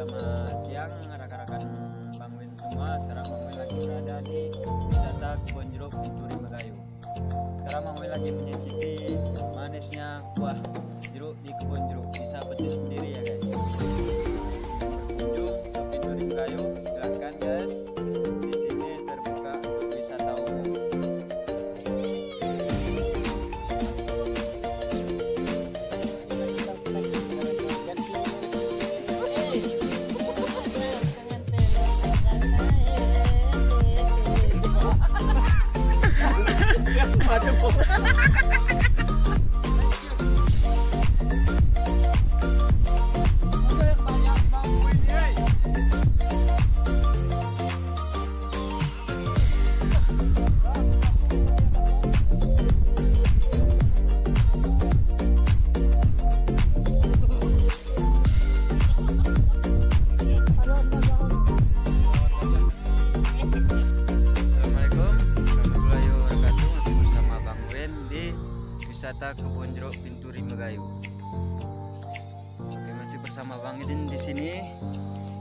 Selamat siang rekan-rekan Bang Win semua. Sekarang Bang Win lagi berada di wisata Kebon Jeruk Pinturi Megayu. Sekarang Bang Win lagi menyicipi manisnya buah jeruk di Kebon Jeruk. Bisa petik sendiri ya guys. Berkunjung ke Pinturi Megayu, silakan guys. Di sini terbuka untuk wisata umum. Wisata Kebon Jeruk Pinturi Megayu. Oke, masih bersama Bang Idin di sini.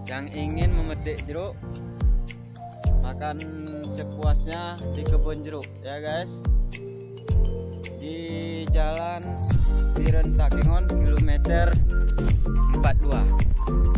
Yang ingin memetik jeruk, makan sepuasnya di Kebon Jeruk ya guys. Di Jalan Piren Takengon kilometer 42.